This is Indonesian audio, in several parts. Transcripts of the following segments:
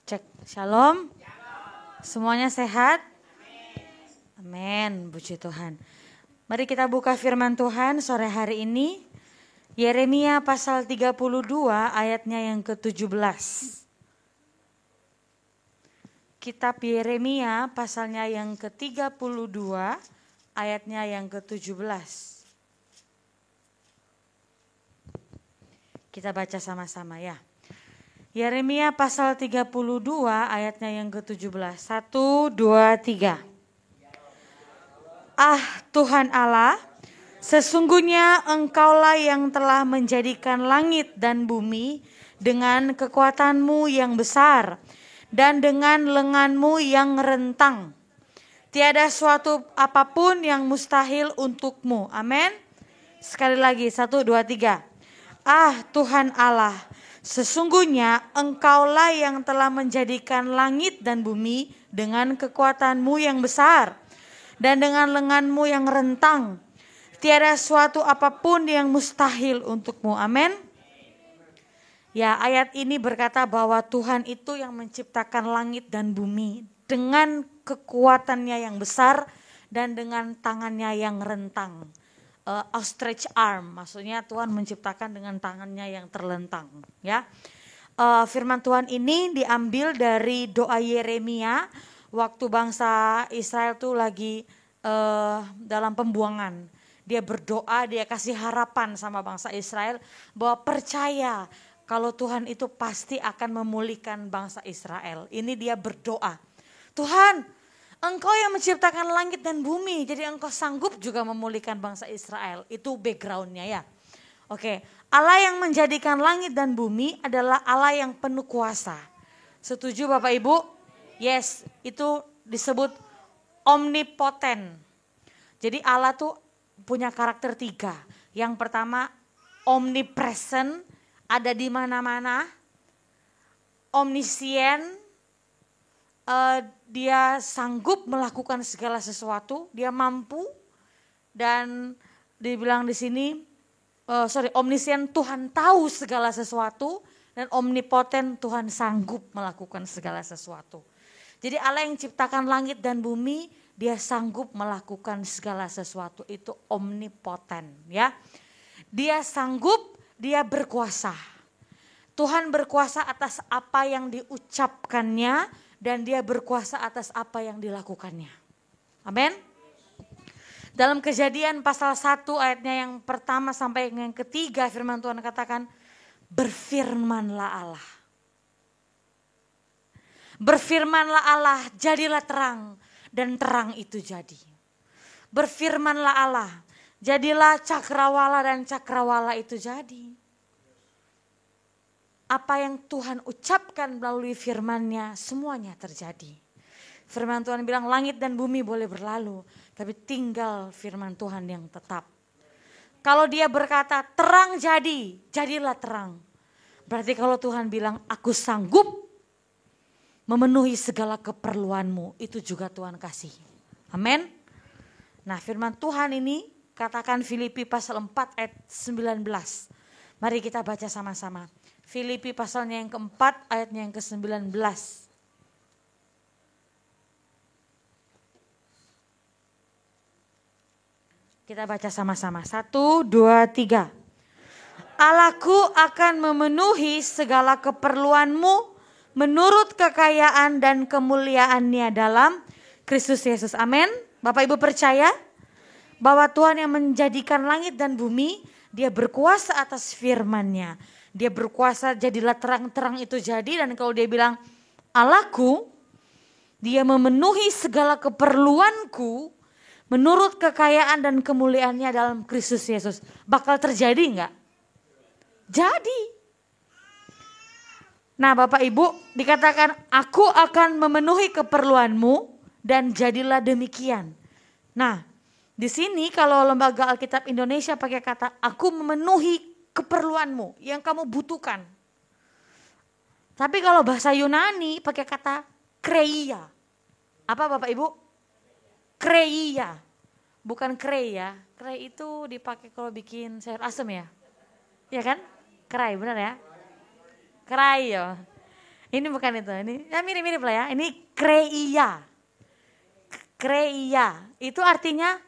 Cek, shalom. Semuanya sehat? Amin, puji Tuhan. Mari kita buka firman Tuhan sore hari ini. Yeremia pasal 32 ayatnya yang ke-17. Kitab Yeremia pasalnya yang ke-32 ayatnya yang ke-17. Kita baca sama-sama ya. Yeremia pasal 32 ayatnya yang ke-17. 1, 2, 3. Ah Tuhan Allah, sesungguhnya Engkaulah yang telah menjadikan langit dan bumi dengan kekuatan-Mu yang besar dan dengan lengan-Mu yang rentang. Tiada suatu apapun yang mustahil untuk-Mu. Amin. Sekali lagi, 1, 2, 3. Ah Tuhan Allah, sesungguhnya Engkaulah yang telah menjadikan langit dan bumi dengan kekuatan-Mu yang besar dan dengan lengan-Mu yang rentang. Tiada suatu apapun yang mustahil untuk-Mu. Amin. Ya, ayat ini berkata bahwa Tuhan itu yang menciptakan langit dan bumi dengan kekuatannya yang besar dan dengan tangannya yang rentang. Outstretched arm, maksudnya Tuhan menciptakan dengan tangannya yang terlentang. Ya, firman Tuhan ini diambil dari doa Yeremia waktu bangsa Israel tuh lagi dalam pembuangan. Dia berdoa, dia kasih harapan sama bangsa Israel bahwa percaya kalau Tuhan itu pasti akan memulihkan bangsa Israel. Ini dia berdoa, Tuhan, Engkau yang menciptakan langit dan bumi, jadi Engkau sanggup juga memulihkan bangsa Israel. Itu backgroundnya ya. Oke, Allah yang menjadikan langit dan bumi adalah Allah yang penuh kuasa. Setuju Bapak Ibu? Yes, itu disebut omnipoten. Jadi Allah tuh punya karakter 3. Yang pertama omnipresent, ada di mana-mana. Omniscient, dia sanggup melakukan segala sesuatu, dia mampu, dan dibilang di sini, omniscient, Tuhan tahu segala sesuatu, dan omnipoten, Tuhan sanggup melakukan segala sesuatu. Jadi Allah yang ciptakan langit dan bumi, dia sanggup melakukan segala sesuatu, itu omnipoten ya. Dia sanggup, dia berkuasa. Tuhan berkuasa atas apa yang diucapkannya, dan dia berkuasa atas apa yang dilakukannya. Amin. Dalam Kejadian pasal 1 ayatnya yang pertama sampai yang ketiga, firman Tuhan katakan, berfirmanlah Allah. Berfirmanlah Allah, jadilah terang, dan terang itu jadi. Berfirmanlah Allah, jadilah cakrawala, dan cakrawala itu jadi. Apa yang Tuhan ucapkan melalui firman-Nya semuanya terjadi. Firman Tuhan bilang langit dan bumi boleh berlalu, tapi tinggal firman Tuhan yang tetap. Kalau dia berkata terang jadi, jadilah terang. Berarti kalau Tuhan bilang aku sanggup memenuhi segala keperluanmu, itu juga Tuhan kasih. Amin. Nah, firman Tuhan ini katakan Filipi pasal 4 ayat 19. Mari kita baca sama-sama. Filipi pasalnya yang keempat ayatnya yang ke-19. Kita baca sama-sama. 1, 2, 3. Allahku akan memenuhi segala keperluanmu menurut kekayaan dan kemuliaannya dalam Kristus Yesus. Amin. Bapak Ibu percaya bahwa Tuhan yang menjadikan langit dan bumi, dia berkuasa atas firman-Nya. Dia berkuasa jadilah terang-terang itu jadi, dan kalau dia bilang Allahku, dia memenuhi segala keperluanku menurut kekayaan dan kemuliaannya dalam Kristus Yesus. Bakal terjadi enggak? Jadi. Nah Bapak Ibu, dikatakan aku akan memenuhi keperluanmu dan jadilah demikian. Nah, di sini kalau Lembaga Alkitab Indonesia pakai kata aku memenuhi keperluanmu yang kamu butuhkan. Tapi kalau bahasa Yunani pakai kata kreia. Apa Bapak Ibu? Kreia. Bukan krei ya. Krei itu dipakai kalau bikin sayur asem ya. Iya kan? Krei, benar ya? Krei ya. Ini bukan itu, ini ya mirip-mirip lah ya. Ini kreia. Kreia itu artinya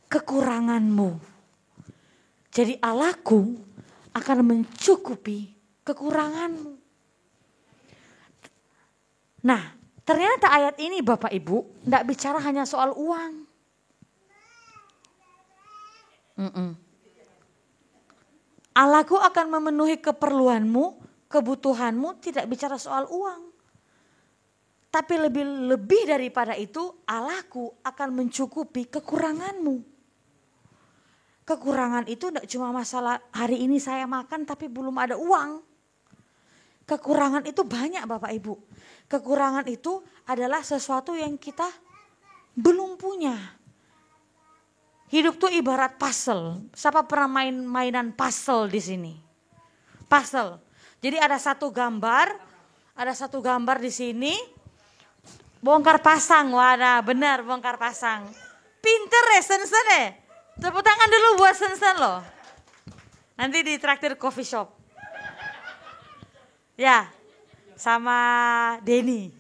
kekuranganmu. Jadi Allahku akan mencukupi kekuranganmu. Nah, ternyata ayat ini Bapak Ibu tidak bicara hanya soal uang. Allahku akan memenuhi keperluanmu, kebutuhanmu, tidak bicara soal uang. Tapi lebih daripada itu, Allahku akan mencukupi kekuranganmu. Kekurangan itu tidak cuma masalah hari ini saya makan tapi belum ada uang. Kekurangan itu banyak Bapak Ibu. Kekurangan itu adalah sesuatu yang kita belum punya. Hidup tuh ibarat puzzle. Siapa pernah main mainan puzzle di sini? Puzzle. Jadi ada satu gambar di sini. Bongkar pasang, wadah benar bongkar pasang. Pinter ya Sensen ya. Tepuk tangan dulu buat Sensen loh. Nanti di traktir coffee shop. Ya, sama Denny.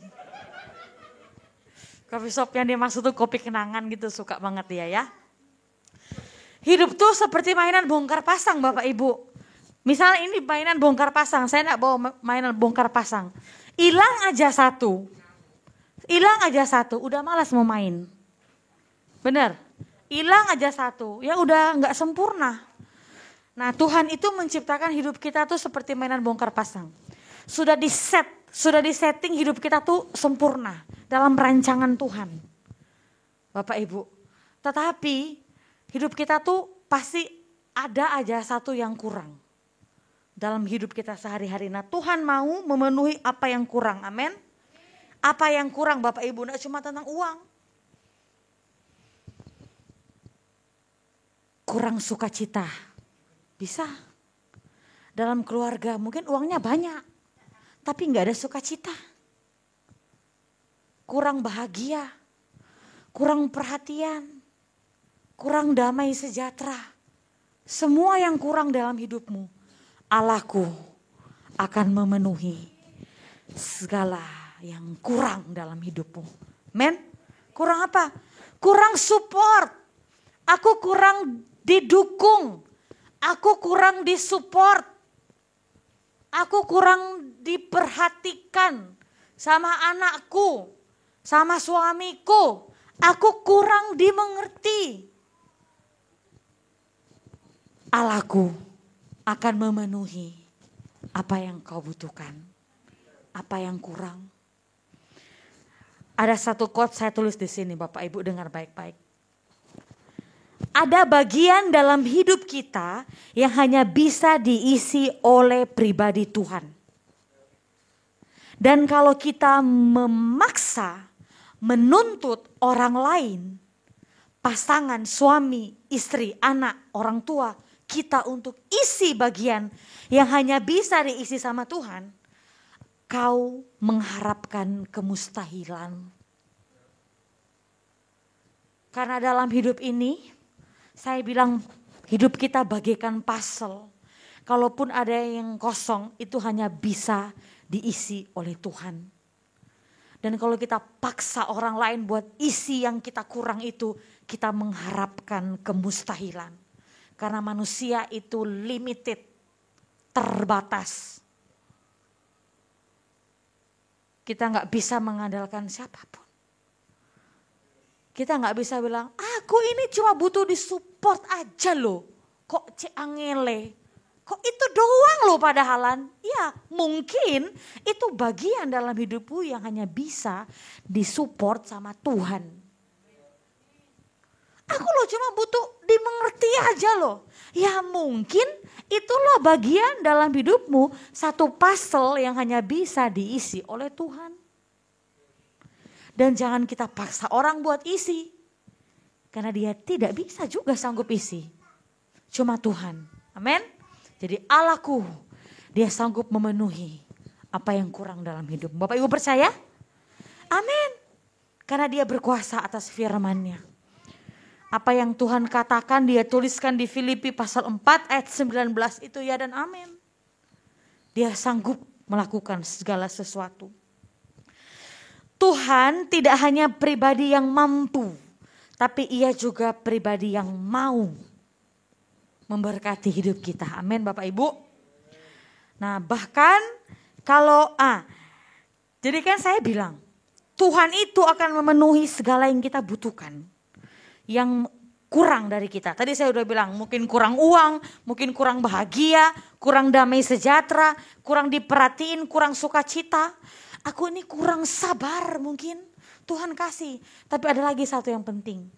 Coffee shop yang dimaksud tuh kopi kenangan gitu, suka banget dia ya. Hidup tuh seperti mainan bongkar pasang Bapak Ibu. Misalnya ini mainan bongkar pasang, saya enggak bawa mainan bongkar pasang. Hilang aja satu, udah malas mau main. Bener, hilang aja satu, ya udah nggak sempurna. Nah Tuhan itu menciptakan hidup kita tuh seperti mainan bongkar pasang. Sudah disetting hidup kita tuh sempurna dalam rancangan Tuhan. Bapak Ibu, tetapi hidup kita tuh pasti ada aja satu yang kurang. Dalam hidup kita sehari-hari. Nah Tuhan mau memenuhi apa yang kurang, amin. Apa yang kurang Bapak Ibu, tidak cuma tentang uang. Kurang sukacita, bisa. Dalam keluarga mungkin uangnya banyak, tapi nggak ada sukacita. Kurang bahagia, kurang perhatian, kurang damai sejahtera. Semua yang kurang dalam hidupmu, Allahku akan memenuhi segala yang kurang dalam hidupmu. Men, kurang apa? Kurang support. Aku kurang didukung. Aku kurang disupport. Aku kurang diperhatikan sama anakku, sama suamiku. Aku kurang dimengerti. Allahku akan memenuhi apa yang kau butuhkan. Apa yang kurang. Ada satu quote saya tulis di sini, Bapak Ibu dengar baik-baik. Ada bagian dalam hidup kita yang hanya bisa diisi oleh pribadi Tuhan. Dan kalau kita memaksa, menuntut orang lain, pasangan, suami, istri, anak, orang tua, kita untuk isi bagian yang hanya bisa diisi sama Tuhan, kau mengharapkan kemustahilan. Karena dalam hidup ini, saya bilang hidup kita bagaikan puzzle. Kalaupun ada yang kosong, itu hanya bisa diisi oleh Tuhan. Dan kalau kita paksa orang lain buat isi yang kita kurang itu, kita mengharapkan kemustahilan. Karena manusia itu limited, terbatas. Kita nggak bisa mengandalkan siapapun. Kita nggak bisa bilang, aku ini cuma butuh disupport aja loh. Kok angele? Kok itu doang loh padahalan? Ya mungkin itu bagian dalam hidupmu yang hanya bisa disupport sama Tuhan. Aku loh cuma butuh dimengerti aja loh. Ya mungkin itulah bagian dalam hidupmu, satu puzzle yang hanya bisa diisi oleh Tuhan. Dan jangan kita paksa orang buat isi. Karena dia tidak bisa juga sanggup isi. Cuma Tuhan. Amin. Jadi Allahku, dia sanggup memenuhi apa yang kurang dalam hidup. Bapak Ibu percaya? Amin. Karena dia berkuasa atas firman-Nya. Apa yang Tuhan katakan dia tuliskan di Filipi pasal 4 ayat 19 itu ya dan amin. Dia sanggup melakukan segala sesuatu. Tuhan tidak hanya pribadi yang mampu, tapi ia juga pribadi yang mau memberkati hidup kita. Amin Bapak Ibu. Nah bahkan kalau, jadi kan saya bilang, Tuhan itu akan memenuhi segala yang kita butuhkan. Yang kurang dari kita. Tadi saya udah bilang mungkin kurang uang, mungkin kurang bahagia, kurang damai sejahtera, kurang diperhatiin, kurang sukacita. Aku ini kurang sabar mungkin. Tuhan kasih. Tapi ada lagi satu yang penting.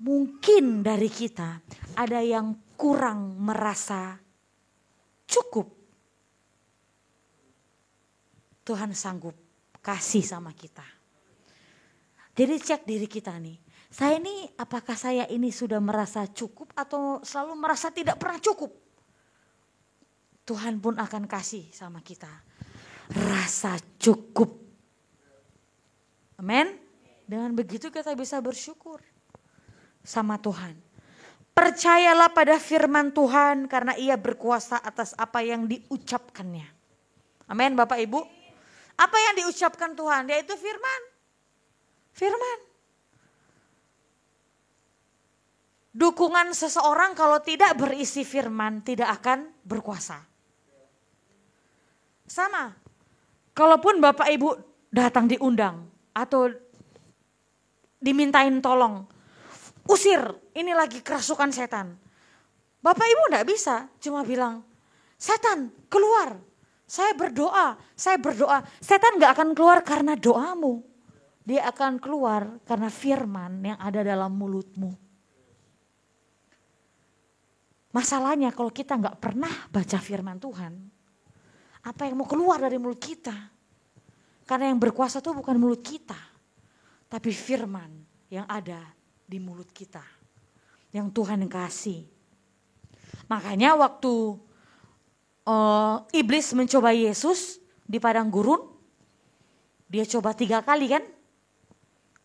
Mungkin dari kita ada yang kurang merasa cukup. Tuhan sanggup kasih sama kita. Jadi cek diri kita nih. Saya ini apakah saya ini sudah merasa cukup atau selalu merasa tidak pernah cukup? Tuhan pun akan kasih sama kita rasa cukup. Amin. Dengan begitu kita bisa bersyukur sama Tuhan. Percayalah pada firman Tuhan karena ia berkuasa atas apa yang diucapkannya. Amin Bapak Ibu. Apa yang diucapkan Tuhan? Yaitu firman. Firman. Dukungan seseorang kalau tidak berisi firman tidak akan berkuasa. Sama. Kalaupun Bapak Ibu datang diundang atau dimintain tolong. Usir, ini lagi kerasukan setan. Bapak Ibu enggak bisa cuma bilang, setan keluar. Saya berdoa. Setan enggak akan keluar karena doamu. Dia akan keluar karena firman yang ada dalam mulutmu. Masalahnya kalau kita enggak pernah baca firman Tuhan. Apa yang mau keluar dari mulut kita? Karena yang berkuasa itu bukan mulut kita. Tapi firman yang ada di mulut kita. Yang Tuhan kasih. Makanya waktu iblis mencoba Yesus di padang gurun. Dia coba 3 kali kan.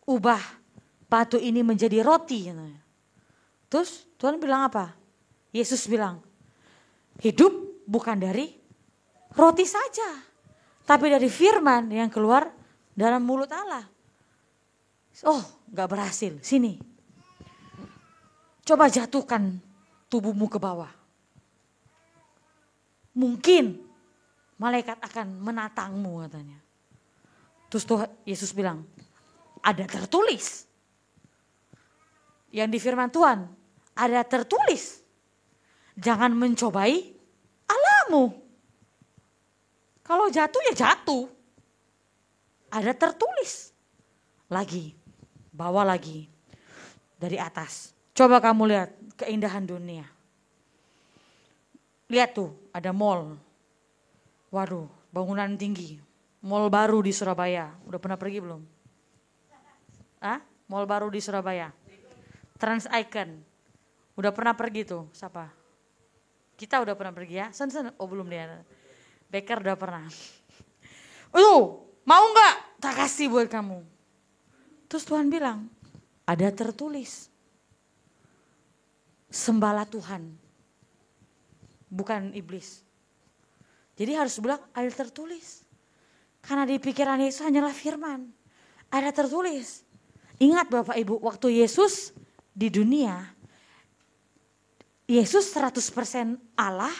Ubah batu ini menjadi roti. Terus Tuhan bilang apa? Yesus bilang, hidup bukan dari roti saja. Tapi dari firman yang keluar dalam mulut Allah. Oh gak berhasil, sini. Coba jatuhkan tubuhmu ke bawah. Mungkin malaikat akan menatangmu katanya. Terus Tuhan Yesus bilang, ada tertulis. Yang di firman Tuhan, ada tertulis. Jangan mencobai Allahmu. Kalau jatuh ya jatuh. Ada tertulis. Lagi, bawa lagi dari atas. Coba kamu lihat keindahan dunia. Lihat tuh, ada mall. Waduh, bangunan tinggi. Mall baru di Surabaya. Udah pernah pergi belum? Mall baru di Surabaya. Trans Icon. Udah pernah pergi tuh, siapa? Kita udah pernah pergi ya? Oh belum dia. Becker udah pernah. Mau gak? Tak kasih buat kamu. Terus Tuhan bilang, ada tertulis. Sembahlah Tuhan. Bukan iblis. Jadi harus bilang ada tertulis. Karena di pikiran Yesus hanyalah firman. Ada tertulis. Ingat Bapak Ibu, waktu Yesus di dunia. Yesus 100% Allah.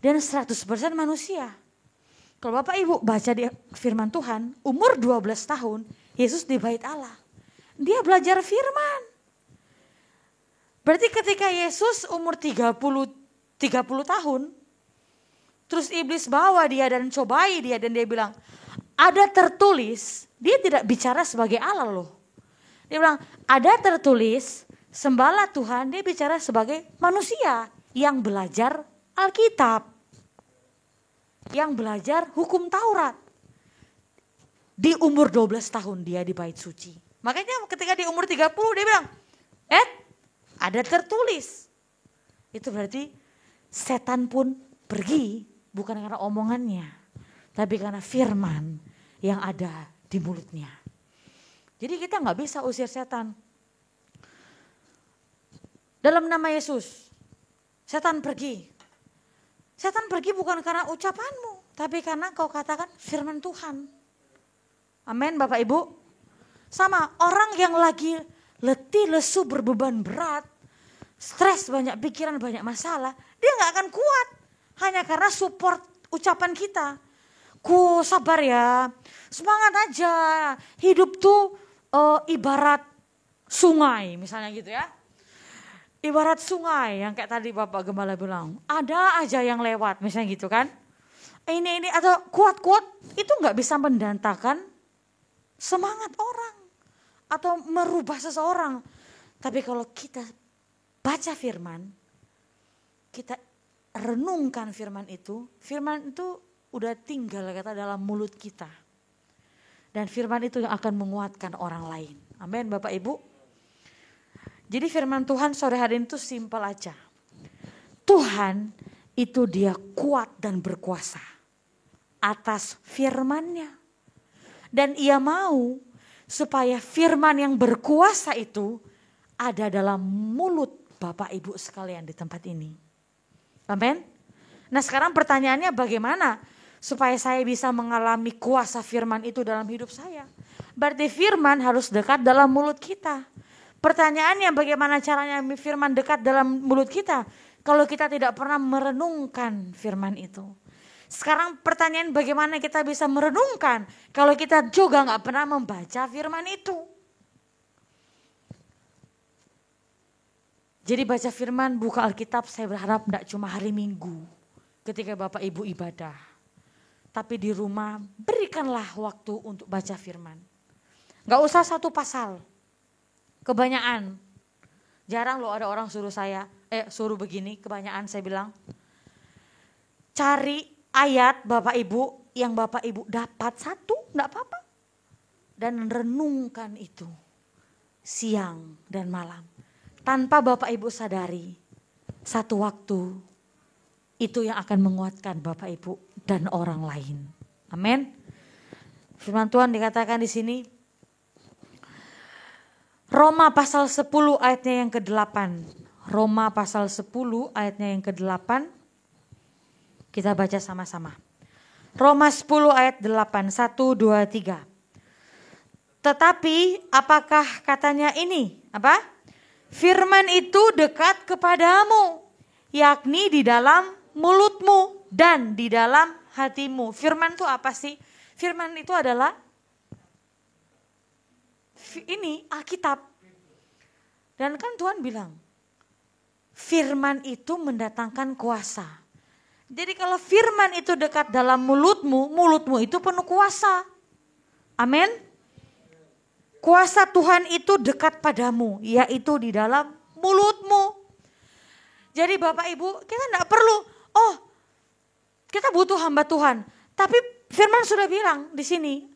Dan 100% manusia. Kalau Bapak Ibu baca di firman Tuhan, umur 12 tahun, Yesus di bait Allah. Dia belajar firman. Berarti ketika Yesus umur 30 tahun, terus iblis bawa dia dan cobai dia dan dia bilang, ada tertulis, dia tidak bicara sebagai Allah loh. Dia bilang, ada tertulis, sembahlah Tuhan, dia bicara sebagai manusia yang belajar Alkitab. Yang belajar hukum Taurat. Di umur 12 tahun dia di bait suci. Makanya ketika di umur 30 dia bilang, ada tertulis. Itu berarti setan pun pergi bukan karena omongannya. Tapi karena firman yang ada di mulutnya. Jadi kita gak bisa usir setan. Dalam nama Yesus, setan pergi. Setan pergi bukan karena ucapanmu, Tapi karena kau katakan firman Tuhan. Amin Bapak Ibu. Sama orang yang lagi letih, lesu, berbeban berat, stres, banyak pikiran, banyak masalah, dia gak akan kuat. Hanya karena support ucapan kita. Ku sabar ya, semangat aja. Hidup tuh ibarat sungai misalnya gitu ya. Ibarat sungai yang kayak tadi Bapak Gembala bilang, ada aja yang lewat misalnya gitu kan. Ini atau kuat-kuat itu gak bisa mendantakan semangat orang atau merubah seseorang. Tapi kalau kita baca firman, kita renungkan firman itu udah tinggal kata dalam mulut kita. Dan firman itu yang akan menguatkan orang lain. Amin Bapak Ibu. Jadi firman Tuhan sore hari ini tuh simpel aja. Tuhan itu dia kuat dan berkuasa atas firman-Nya. Dan ia mau supaya firman yang berkuasa itu ada dalam mulut Bapak Ibu sekalian di tempat ini. Amin. Nah sekarang pertanyaannya bagaimana supaya saya bisa mengalami kuasa firman itu dalam hidup saya. Berarti firman harus dekat dalam mulut kita. Pertanyaannya bagaimana caranya firman dekat dalam mulut kita kalau kita tidak pernah merenungkan firman itu. Sekarang pertanyaan bagaimana kita bisa merenungkan kalau kita juga gak pernah membaca firman itu. Jadi baca firman, buka Alkitab, saya berharap gak cuma hari Minggu ketika Bapak Ibu ibadah. Tapi di rumah berikanlah waktu untuk baca firman. Gak usah satu pasal, kebanyakan. Jarang loh ada orang suruh begini, kebanyakan saya bilang. Cari ayat Bapak Ibu yang Bapak Ibu dapat satu, enggak apa-apa. Dan renungkan itu siang dan malam. Tanpa Bapak Ibu sadari, satu waktu itu yang akan menguatkan Bapak Ibu dan orang lain. Amin. Firman Tuhan dikatakan di sini, Roma pasal 10 ayatnya yang ke-8. Roma pasal 10 ayatnya yang ke-8. Kita baca sama-sama. Roma 10 ayat 8, 1, 2, 3. Tetapi apakah katanya ini? Apa? Firman itu dekat kepadamu, yakni di dalam mulutmu dan di dalam hatimu. Firman itu apa sih? Firman itu adalah ini Alkitab. Dan kan Tuhan bilang, firman itu mendatangkan kuasa. Jadi kalau firman itu dekat dalam mulutmu, mulutmu itu penuh kuasa. Amin. Kuasa Tuhan itu dekat padamu, yaitu di dalam mulutmu. Jadi Bapak Ibu, kita enggak perlu, kita butuh hamba Tuhan. Tapi firman sudah bilang di sini,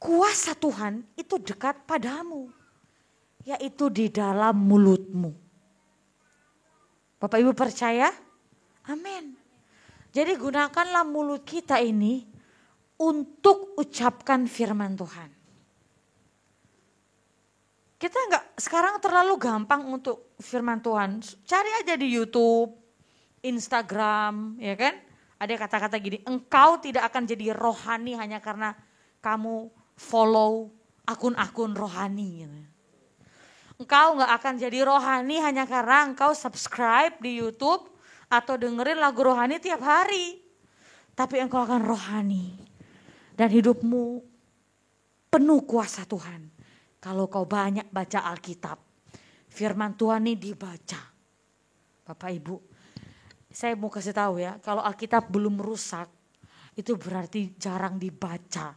kuasa Tuhan itu dekat padamu, yaitu di dalam mulutmu. Bapak Ibu percaya? Amin. Jadi gunakanlah mulut kita ini untuk ucapkan firman Tuhan. Kita sekarang terlalu gampang untuk firman Tuhan. Cari aja di YouTube, Instagram, ya kan? Ada kata-kata gini, engkau tidak akan jadi rohani hanya karena kamu follow akun-akun rohani. Gitu. Engkau gak akan jadi rohani hanya karena engkau subscribe di YouTube atau dengerin lagu rohani tiap hari. Tapi engkau akan rohani. Dan hidupmu penuh kuasa Tuhan. Kalau kau banyak baca Alkitab. Firman Tuhan ini dibaca. Bapak Ibu. Saya mau kasih tahu ya. Kalau Alkitab belum rusak. Itu berarti jarang dibaca.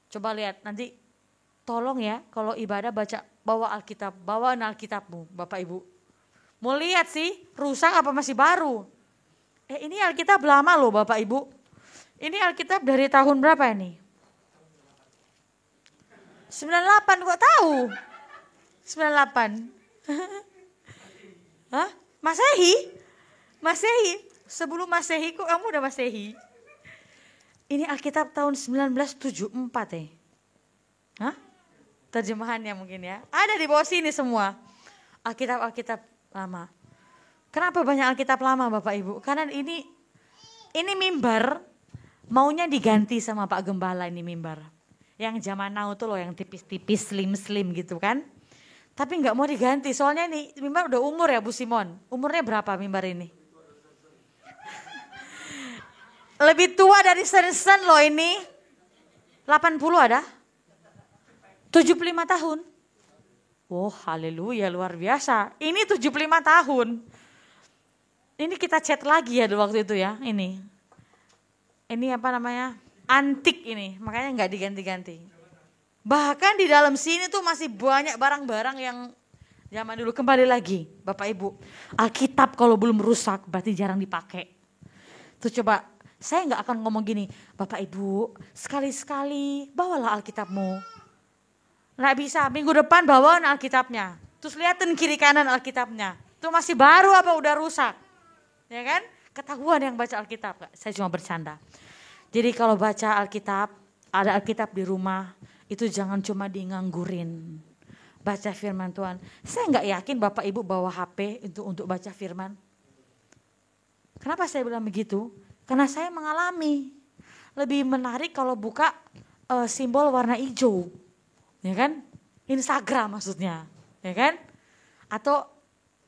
Coba lihat nanti. Tolong ya kalau ibadah bawa Alkitab. Bawaan Alkitabmu Bapak Ibu. Mau lihat sih rusak apa masih baru. Ini Alkitab lama loh Bapak Ibu. Ini Alkitab dari tahun berapa ini? 98 kok tahu? 98. Hah? Masehi? Masehi? Sebelum Masehi kok kamu udah Masehi? Ini Alkitab tahun 1974 ya? Hah? Terjemahannya mungkin ya. Ada di bawah sini semua. Alkitab lama. Kenapa banyak Alkitab lama Bapak Ibu? Karena ini mimbar Maunya diganti sama Pak Gembala ini mimbar. Yang zaman now tuh loh, yang tipis-tipis, slim-slim gitu kan. Tapi nggak mau diganti, soalnya nih mimbar udah umur ya Bu Simon. Umurnya berapa mimbar ini? Lebih tua dari Sen loh ini. 80 ada? 75 tahun. Oh haleluya, luar biasa. Ini 75 tahun. Ini kita chat lagi ya waktu itu ya, ini. Ini apa namanya? Antik ini, makanya nggak diganti-ganti. Bahkan di dalam sini tuh masih banyak barang-barang yang zaman dulu. Kembali lagi Bapak Ibu, Alkitab kalau belum rusak berarti jarang dipakai. Tuh coba, saya nggak akan ngomong gini, Bapak Ibu sekali-sekali bawalah Alkitabmu. Nggak bisa, minggu depan bawain Alkitabnya. Terus liatin kiri kanan Alkitabnya. Itu masih baru apa udah rusak. Ya kan? Ketahuan yang baca Alkitab. Saya cuma bercanda. Jadi kalau baca Alkitab, ada Alkitab di rumah, itu jangan cuma dianggurin. Baca firman Tuhan. Saya nggak yakin Bapak Ibu bawa HP untuk baca firman. Kenapa saya bilang begitu? Karena saya mengalami. Lebih menarik kalau buka simbol warna hijau. Ya kan? Instagram maksudnya. Ya kan? Atau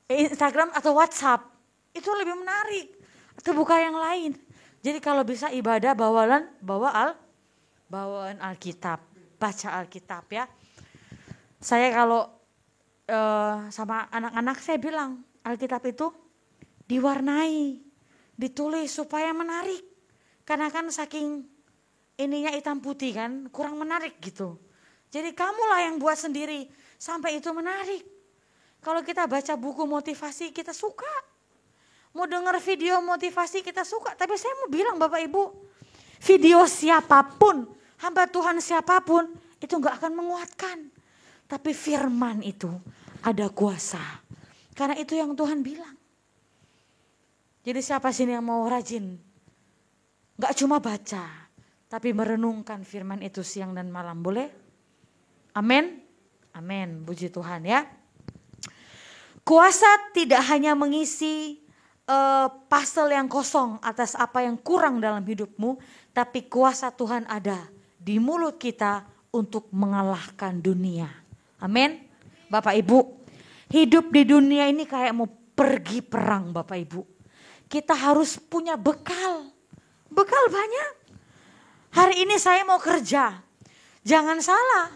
Instagram atau WhatsApp. Itu lebih menarik. Atau buka yang lain. Jadi kalau bisa ibadah bawaan Alkitab, baca Alkitab ya. Saya kalau sama anak-anak saya bilang Alkitab itu diwarnai, ditulis supaya menarik. Karena kan saking ininya hitam putih kan, kurang menarik gitu. Jadi kamulah yang buat sendiri sampai itu menarik. Kalau kita baca buku motivasi kita suka. Mau dengar video motivasi kita suka, tapi saya mau bilang Bapak Ibu, video siapapun, hamba Tuhan siapapun, itu gak akan menguatkan. Tapi firman itu ada kuasa. Karena itu yang Tuhan bilang. Jadi siapa sini yang mau rajin? Gak cuma baca, tapi merenungkan firman itu siang dan malam, boleh? Amin? Amin, puji Tuhan ya. Kuasa tidak hanya mengisi pasal yang kosong atas apa yang kurang dalam hidupmu, tapi kuasa Tuhan ada di mulut kita untuk mengalahkan dunia. Amin. Bapak Ibu, hidup di dunia ini kayak mau pergi perang Bapak Ibu. Kita harus punya bekal. Bekal banyak. Hari ini saya mau kerja. Jangan salah.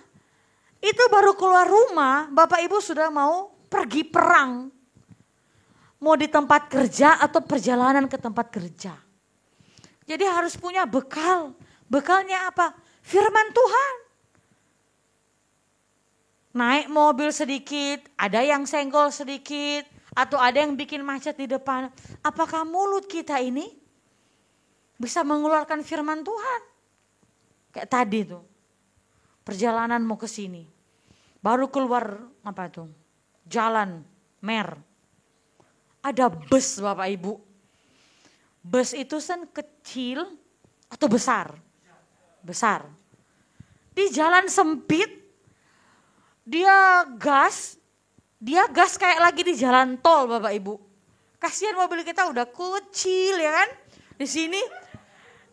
Itu baru keluar rumah, Bapak Ibu sudah mau pergi perang. Mau di tempat kerja atau perjalanan ke tempat kerja. Jadi harus punya bekal. Bekalnya apa? Firman Tuhan. Naik mobil sedikit, ada yang senggol sedikit, atau ada yang bikin macet di depan. Apakah mulut kita ini bisa mengeluarkan firman Tuhan? Kayak tadi tuh, perjalanan mau ke sini. Baru keluar apa tuh? Jalan mer. Ada bus Bapak Ibu. Bus itu kan kecil atau besar? Besar. Di jalan sempit, dia gas kayak lagi di jalan tol Bapak Ibu. Kasihan mobil kita udah kecil ya kan. Di sini,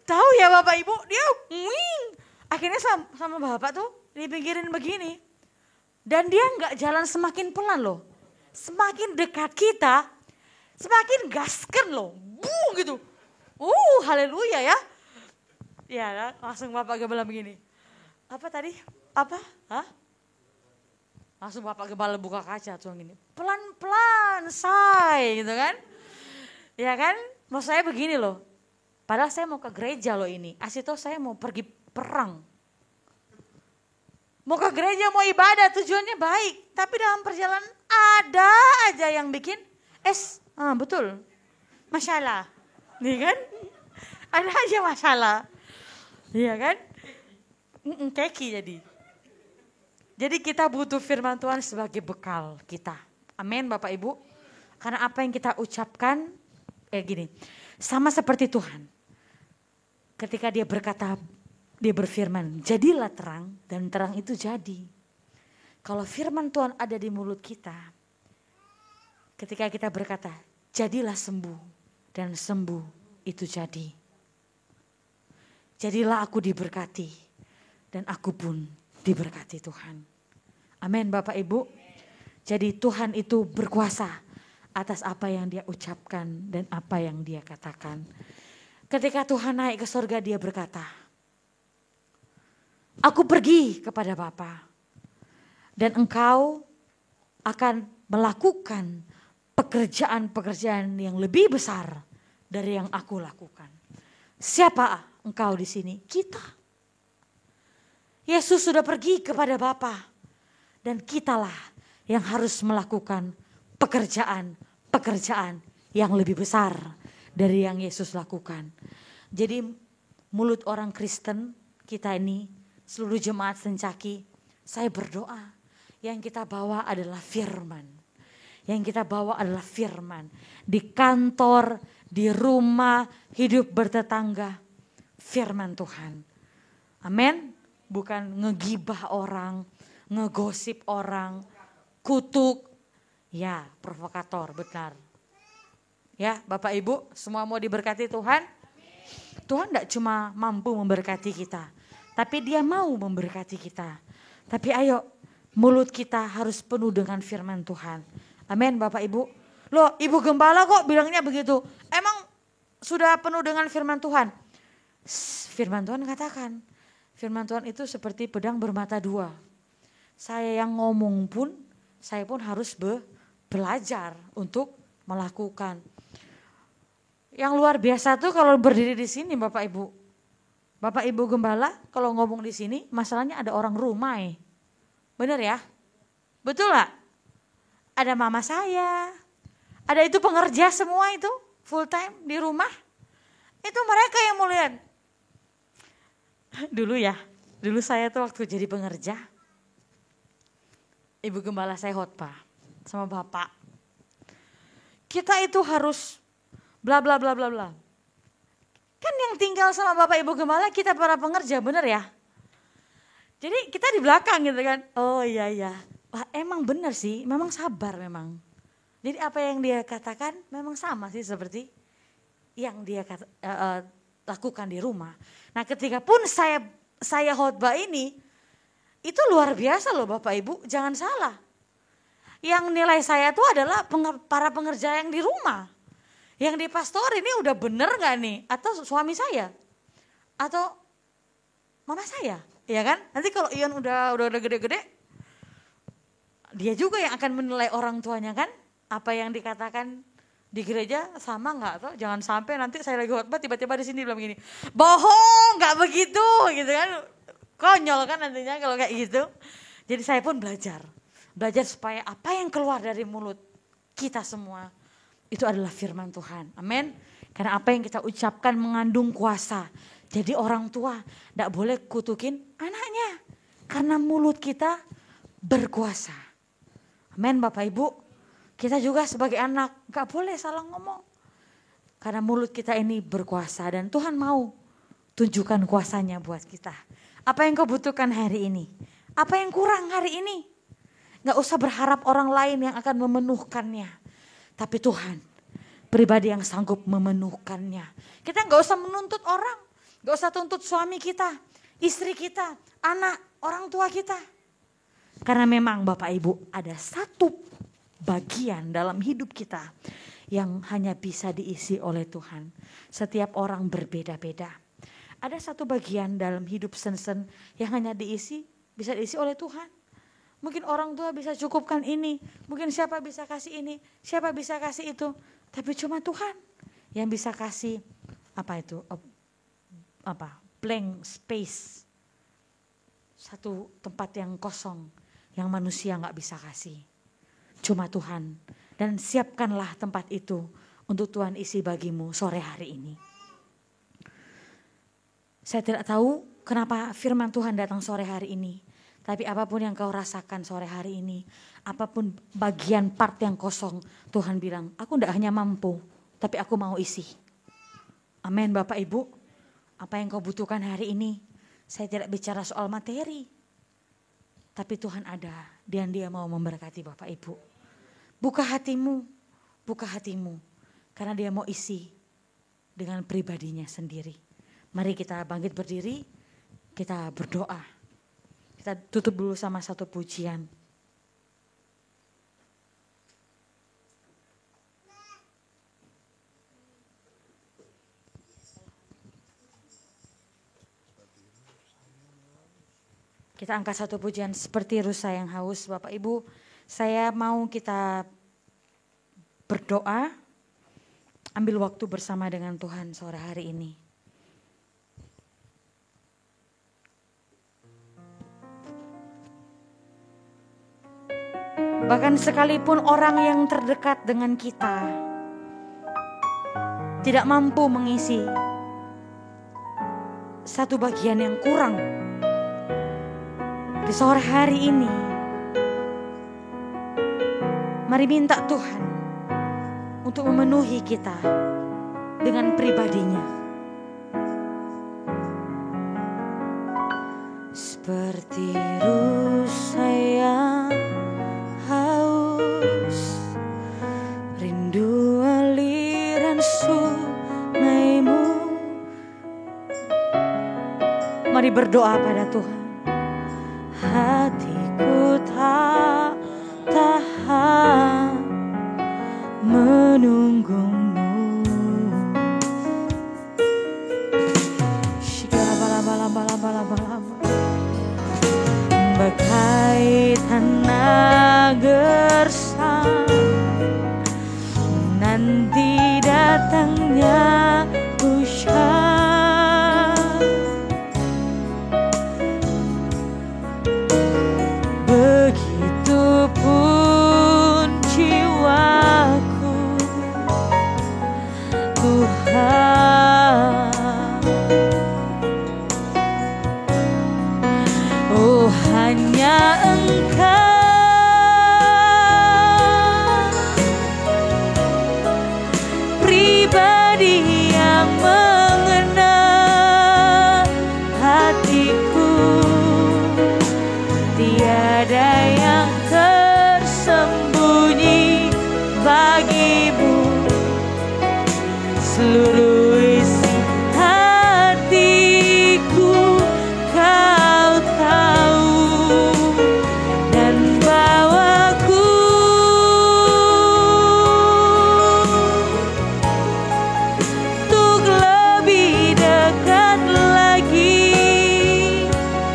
tahu ya Bapak Ibu, dia wing. Akhirnya sama Bapak tuh dipinggirin begini. Dan dia nggak jalan semakin pelan loh. Semakin dekat kita, semakin gasken loh, gitu. Haleluya ya. Ya, langsung Bapak Gembala begini. Apa tadi? Apa? Hah? Langsung Bapak Gembala buka kaca tuh gini. Pelan-pelan, say gitu kan. Ya kan? Mau saya begini loh. Padahal saya mau ke gereja loh ini. Asito saya mau pergi perang. Mau ke gereja, mau ibadah, tujuannya baik. Tapi dalam perjalanan ada aja yang bikin betul, masalah, iya kan? Ada aja masalah, iya kan? Keki jadi. Jadi kita butuh firman Tuhan sebagai bekal kita. Amin Bapak Ibu. Karena apa yang kita ucapkan, gini, sama seperti Tuhan. Ketika dia berkata, dia berfirman, jadilah terang dan terang itu jadi. Kalau firman Tuhan ada di mulut kita, ketika kita berkata, jadilah sembuh dan sembuh itu jadi. Jadilah aku diberkati dan aku pun diberkati Tuhan. Amin Bapak Ibu. Jadi Tuhan itu berkuasa atas apa yang dia ucapkan dan apa yang dia katakan. Ketika Tuhan naik ke surga dia berkata, aku pergi kepada Bapa dan engkau akan melakukan pekerjaan-pekerjaan yang lebih besar dari yang aku lakukan. Siapa engkau di sini? Kita. Yesus sudah pergi kepada Bapa dan kitalah yang harus melakukan pekerjaan yang lebih besar dari yang Yesus lakukan. Jadi mulut orang Kristen kita ini, seluruh jemaat Sencaki, saya berdoa yang kita bawa adalah firman. Yang kita bawa adalah firman. Di kantor, di rumah, hidup bertetangga, firman Tuhan. Amin. Bukan ngegibah orang, ngegosip orang, kutuk. Ya, provokator, benar. Ya, Bapak Ibu, semua mau diberkati Tuhan. Tuhan tidak cuma mampu memberkati kita, tapi Dia mau memberkati kita. Tapi ayo, mulut kita harus penuh dengan firman Tuhan. Amin Bapak Ibu. Loh, Ibu Gembala kok bilangnya begitu? Emang sudah penuh dengan firman Tuhan? Firman Tuhan katakan, firman Tuhan itu seperti pedang bermata dua. Saya yang ngomong pun, saya pun harus belajar untuk melakukan. Yang luar biasa tuh kalau berdiri di sini Bapak Ibu. Bapak Ibu Gembala kalau ngomong di sini masalahnya ada orang rumah. Bener ya? Betul gak? Ada mama saya. Ada itu pengerja semua itu full time di rumah. Itu mereka yang mau lihat. Dulu saya tuh waktu jadi pengerja. Ibu Gembala saya khotbah sama Bapak. Kita itu harus bla bla bla bla bla. Kan yang tinggal sama Bapak Ibu Gembala kita para pengerja, bener ya? Jadi kita di belakang gitu kan. Oh iya. Wah emang bener sih, memang sabar memang. Jadi apa yang dia katakan memang sama sih seperti yang dia lakukan di rumah. Nah ketika pun saya khotbah ini, itu luar biasa loh Bapak Ibu, jangan salah. Yang nilai saya tuh adalah para pengerja yang di rumah. Yang di pastor ini udah bener gak nih? Atau suami saya? Atau mama saya? Ya kan? Nanti kalau Ion udah gede-gede, dia juga yang akan menilai orang tuanya kan? Apa yang dikatakan di gereja sama nggak? Atau jangan sampai nanti saya lagi khotbah tiba-tiba di sini bilang begini, bohong, nggak begitu, gitu kan? Konyol kan nantinya kalau kayak gitu. Jadi saya pun belajar supaya apa yang keluar dari mulut kita semua itu adalah firman Tuhan. Amin. Karena apa yang kita ucapkan mengandung kuasa. Jadi orang tua tidak boleh kutukin anaknya. Karena mulut kita berkuasa. Amin Bapak Ibu. Kita juga sebagai anak gak boleh salah ngomong. Karena mulut kita ini berkuasa dan Tuhan mau tunjukkan kuasanya buat kita. Apa yang kau butuhkan hari ini? Apa yang kurang hari ini? Gak usah berharap orang lain yang akan memenuhkannya. Tapi Tuhan pribadi yang sanggup memenuhkannya. Kita gak usah menuntut orang. Gak usah tuntut suami kita, istri kita, anak, orang tua kita. Karena memang Bapak Ibu ada satu bagian dalam hidup kita yang hanya bisa diisi oleh Tuhan. Setiap orang berbeda-beda. Ada satu bagian dalam hidup Sensen yang hanya bisa diisi oleh Tuhan. Mungkin orang tua bisa cukupkan ini, mungkin siapa bisa kasih ini, siapa bisa kasih itu. Tapi cuma Tuhan yang bisa kasih blank space. Satu tempat yang kosong yang manusia gak bisa kasih. Cuma Tuhan. Dan siapkanlah tempat itu untuk Tuhan isi bagimu sore hari ini. Saya tidak tahu kenapa firman Tuhan datang sore hari ini. Tapi apapun yang kau rasakan sore hari ini. Apapun bagian part yang kosong. Tuhan bilang, aku tidak hanya mampu. Tapi aku mau isi. Amin Bapak Ibu. Apa yang kau butuhkan hari ini. Saya tidak bicara soal materi. Tapi Tuhan ada. Dan Dia mau memberkati Bapak Ibu. Buka hatimu. Karena Dia mau isi dengan pribadinya sendiri. Mari kita bangkit berdiri, kita berdoa. Kita tutup dulu sama satu pujian. Kita angkat satu pujian seperti rusa yang haus. Bapak Ibu, saya mau kita berdoa, ambil waktu bersama dengan Tuhan sore hari ini. Bahkan sekalipun orang yang terdekat dengan kita tidak mampu mengisi satu bagian yang kurang di sore hari ini, mari minta Tuhan untuk memenuhi kita dengan pribadinya. Seperti rusa yang haus, rindu aliran sungaimu. Mari berdoa pada Tuhan. Hatiku tak tahan menunggumu. Bagai tanah gersang menanti datangnya hujan. Begitupun jiwaku, Tuhan. Oh, hanya Engkau pribadi yang mengenal hatiku. Tiada yang tersembunyi bagimu. Seluruh isi hatiku Kau tahu, dan bawaku untuk lebih dekat lagi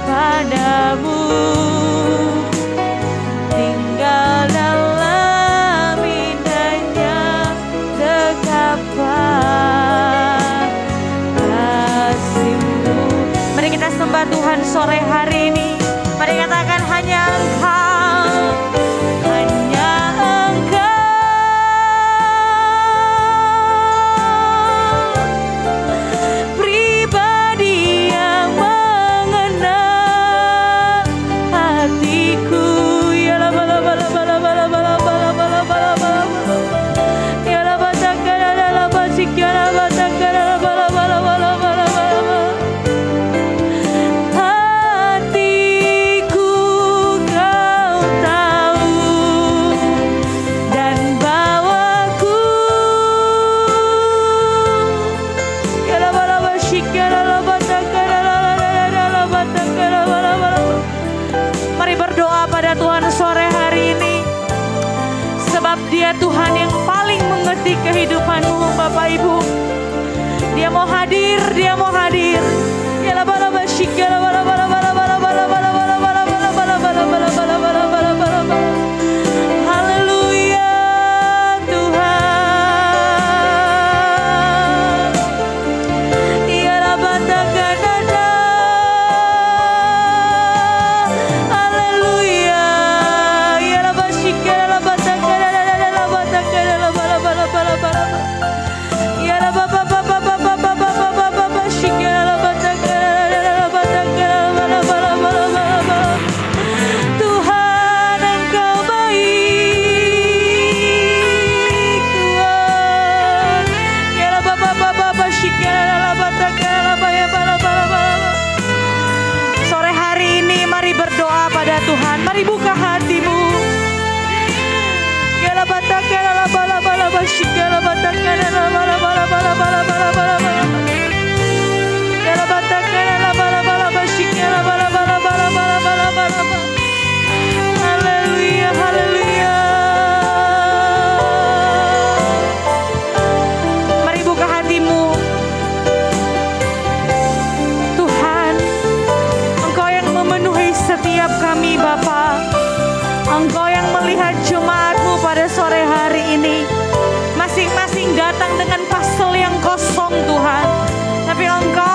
padamu. Tinggal dalam indahnya dekapan kasih-Mu. Mari kita sembah Tuhan sore hari ini. Mari katakan hanya Engkau, hanya Engkau pribadi yang mengenal hatiku. Ya la bala bala bala bala bala bala bala bala bala. Ya la batakara la basikara batakara bala bala bala bala bala. Hatiku Kau tahu, dan bawaku. Ya la bala basikara la batakara la batakara bala bala. Mari berdoa pada Tuhan sore hari ini, sebab Dia Tuhan yang paling mengerti kehidupanmu, Bapak Ibu. Dia mau hadir, Dia mau hadir. Ya la bala basikara bala bala bala bala bala bala bala bala bala bala bala bala bala bala bala bala bala. Haleluya Tuhan. Ya la batakara. Haleluya. Ya la basikara la batakara la batakara la bala bala bala bala. Ya la baba baba baba baba baba baba sikara la batakara la batakara bala bala bala bala. Tuhan Engkau baik, Tuhan. Ya la baba baba baba sikara la batakara la baya bala bala bala. Sore hari ini mari berdoa pada Tuhan. Mari buka hatimu. Ya la batakara la bala bala basikara la batakara la bala bala bala bala bala bala bala. Ya setiap kami Bapa. Engkau yang melihat jemaat-Mu pada sore hari ini. Masing-masing datang dengan pastel yang kosong Tuhan. Tapi Engkau